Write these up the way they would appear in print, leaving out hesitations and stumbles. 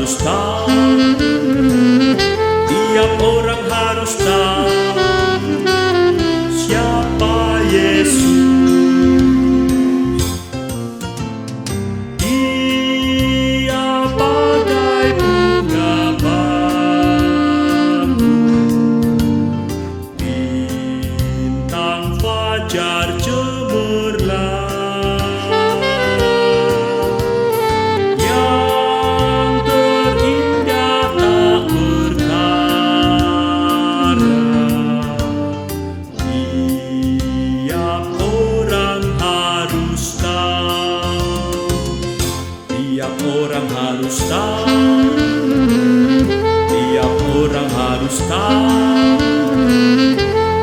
harus tahu, tiap orang harus tahu siapa Yesus. Dia bagai bunga baru, bintang fajar cemerlang,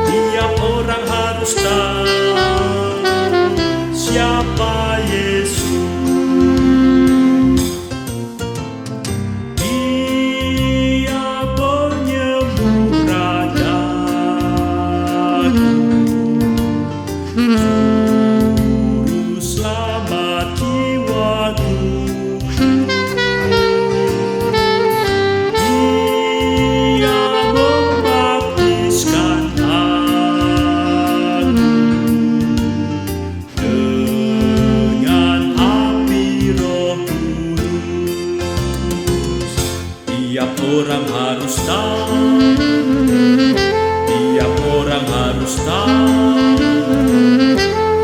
tiap orang harus tahu siapa Yesus. Dia penyembuh rakyatku, juru selamat jiwaku. Orang harus tahu, tiap orang harus tahu,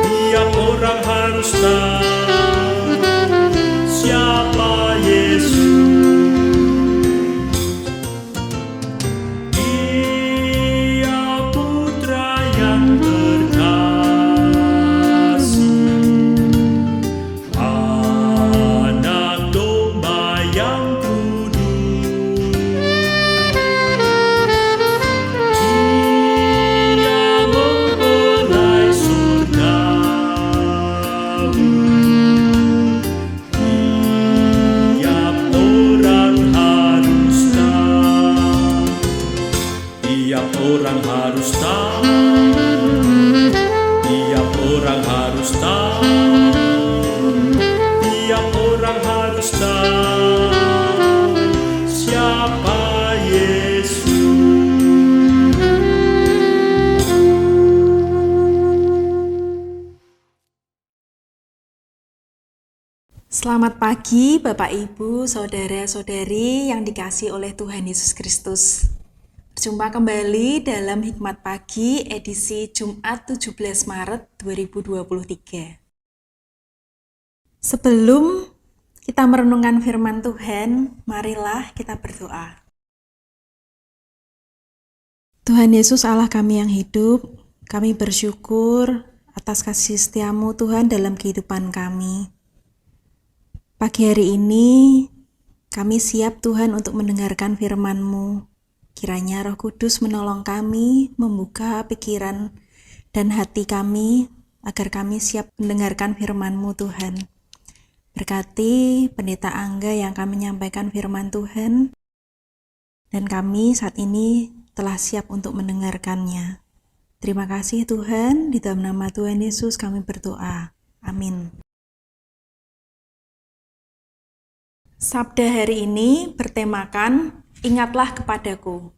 tiap orang harus tahu siapa Yesus. Dia putra yang terkasih, anak domba yang orang harus tahu, tiap orang harus tahu, tiap orang harus tahu siapa Yesus. Selamat pagi Bapak Ibu, Saudara-saudari yang dikasihi oleh Tuhan Yesus Kristus. Berjumpa kembali dalam Hikmat Pagi edisi Jumat 17 Maret 2023. Sebelum kita merenungkan firman Tuhan, marilah kita berdoa. Tuhan Yesus Allah kami yang hidup, kami bersyukur atas kasih setia-Mu Tuhan dalam kehidupan kami. Pagi hari ini kami siap Tuhan untuk mendengarkan firman-Mu. Kiranya Roh Kudus menolong kami, membuka pikiran dan hati kami, agar kami siap mendengarkan firman-Mu Tuhan. Berkati Pendeta Angga yang kami menyampaikan firman Tuhan, dan kami saat ini telah siap untuk mendengarkannya. Terima kasih Tuhan, di dalam nama Tuhan Yesus kami berdoa. Amin. Sabda hari ini bertemakan Ingatlah kepadaku.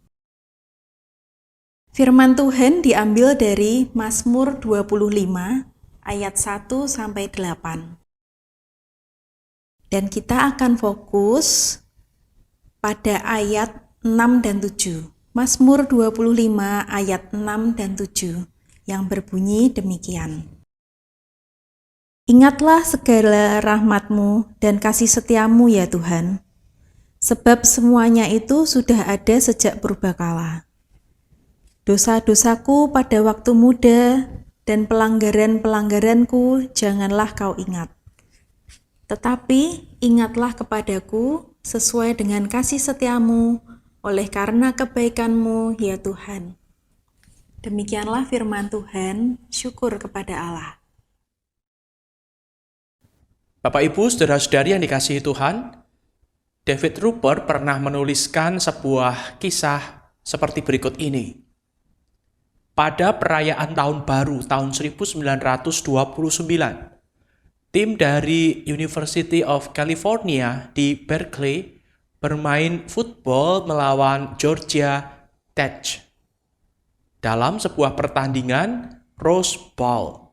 Firman Tuhan diambil dari Mazmur 25 ayat 1-8. Dan kita akan fokus pada ayat 6 dan 7. Mazmur 25 ayat 6 dan 7 yang berbunyi demikian. Ingatlah segala rahmat-Mu dan kasih setia-Mu ya Tuhan. Sebab semuanya itu sudah ada sejak purbakala. Dosa-dosaku pada waktu muda dan pelanggaran-pelanggaranku janganlah Kau ingat. Tetapi ingatlah kepadaku sesuai dengan kasih setia-Mu oleh karena kebaikan-Mu ya Tuhan. Demikianlah firman Tuhan, syukur kepada Allah. Bapak Ibu, saudara-saudari yang dikasihi Tuhan, David Rupert pernah menuliskan sebuah kisah seperti berikut ini. Pada perayaan Tahun Baru tahun 1929, tim dari University of California di Berkeley bermain football melawan Georgia Tech dalam sebuah pertandingan Rose Bowl.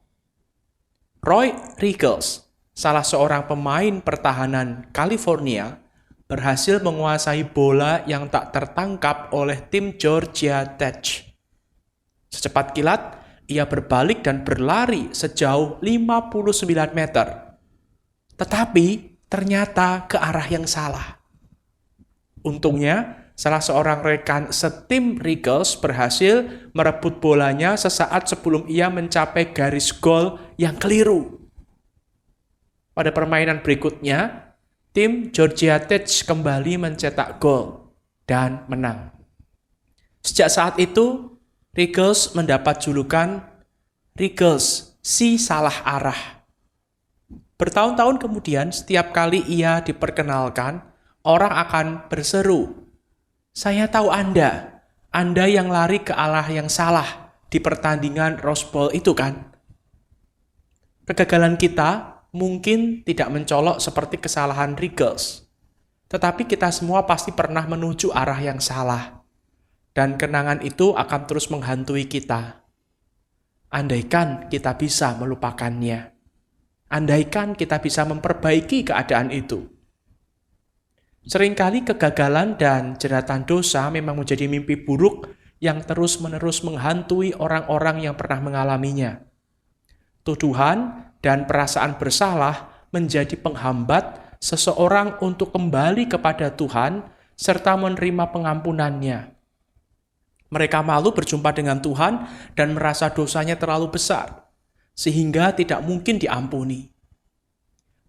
Roy Riggles, salah seorang pemain pertahanan California, berhasil menguasai bola yang tak tertangkap oleh tim Georgia Tech. Secepat kilat, ia berbalik dan berlari sejauh 59 meter. Tetapi ternyata ke arah yang salah. Untungnya, salah seorang rekan setim Riggles berhasil merebut bolanya sesaat sebelum ia mencapai garis gol yang keliru. Pada permainan berikutnya, tim Georgia Tech kembali mencetak gol dan menang. Sejak saat itu, Riggles mendapat julukan Riggles si salah arah. Bertahun-tahun kemudian, setiap kali ia diperkenalkan, orang akan berseru, "Saya tahu Anda yang lari ke arah yang salah di pertandingan Rose Bowl itu kan?" Kegagalan kita mungkin tidak mencolok seperti kesalahan Riggles, tetapi kita semua pasti pernah menuju arah yang salah. Dan kenangan itu akan terus menghantui kita. Andaikan kita bisa melupakannya. Andaikan kita bisa memperbaiki keadaan itu. Seringkali kegagalan dan jeratan dosa memang menjadi mimpi buruk yang terus-menerus menghantui orang-orang yang pernah mengalaminya. Tuduhan dan perasaan bersalah menjadi penghambat seseorang untuk kembali kepada Tuhan serta menerima pengampunannya. Mereka malu berjumpa dengan Tuhan dan merasa dosanya terlalu besar, sehingga tidak mungkin diampuni.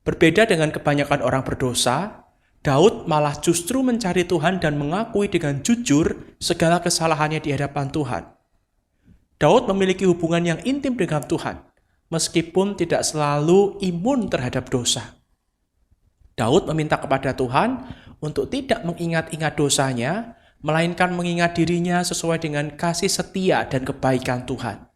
Berbeda dengan kebanyakan orang berdosa, Daud malah justru mencari Tuhan dan mengakui dengan jujur segala kesalahannya di hadapan Tuhan. Daud memiliki hubungan yang intim dengan Tuhan, meskipun tidak selalu imun terhadap dosa. Daud meminta kepada Tuhan untuk tidak mengingat-ingat dosanya, melainkan mengingat dirinya sesuai dengan kasih setia dan kebaikan Tuhan.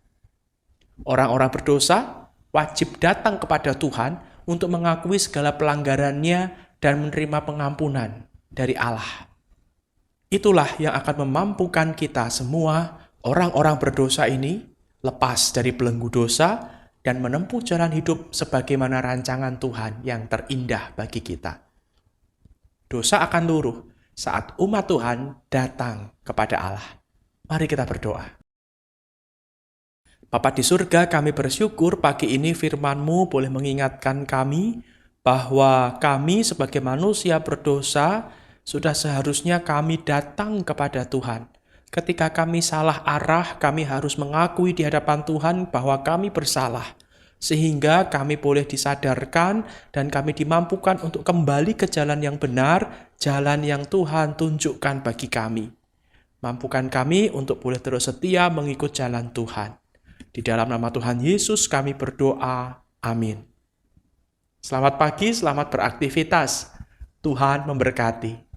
Orang-orang berdosa wajib datang kepada Tuhan untuk mengakui segala pelanggarannya dan menerima pengampunan dari Allah. Itulah yang akan memampukan kita semua, orang-orang berdosa ini, lepas dari belenggu dosa dan menempuh jalan hidup sebagaimana rancangan Tuhan yang terindah bagi kita. Dosa akan luruh saat umat Tuhan datang kepada Allah. Mari kita berdoa. Bapa di surga, kami bersyukur pagi ini firman-Mu boleh mengingatkan kami bahwa kami sebagai manusia berdosa sudah seharusnya kami datang kepada Tuhan. Ketika kami salah arah, kami harus mengakui di hadapan Tuhan bahwa kami bersalah. Sehingga kami boleh disadarkan dan kami dimampukan untuk kembali ke jalan yang benar, jalan yang Tuhan tunjukkan bagi kami. Mampukan kami untuk boleh terus setia mengikut jalan Tuhan. Di dalam nama Tuhan Yesus kami berdoa. Amin. Selamat pagi, selamat beraktivitas. Tuhan memberkati.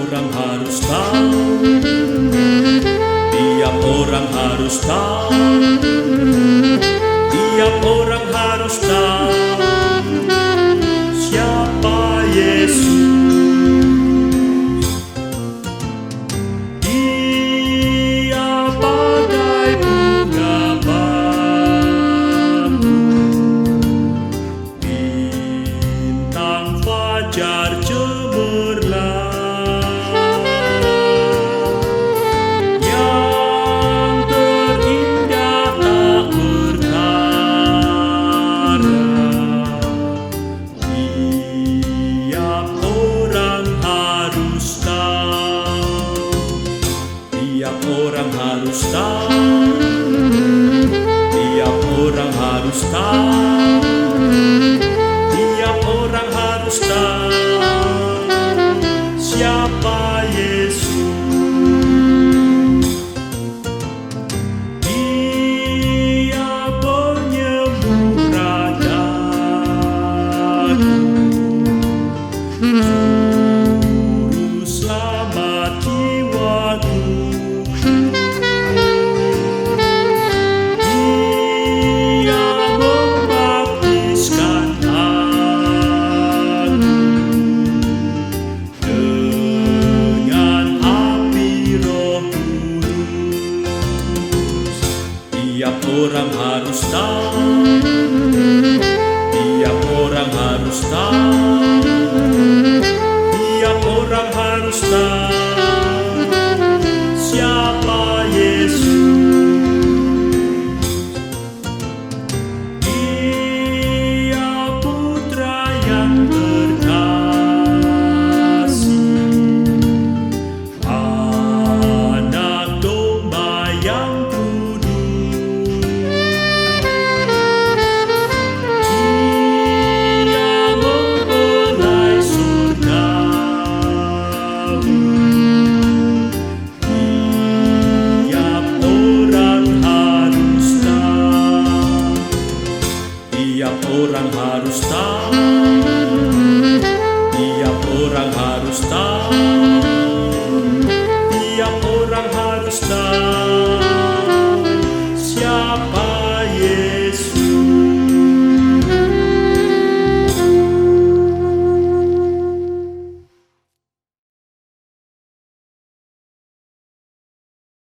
Orang harus tahu, tiap orang harus tahu, tiap orang harus tahu siapa Yesus. Dia bagai bunga bambu, bintang fajar cemerlang. Tiap orang harus tahu, tiap orang harus tahu, tiap orang harus tahu.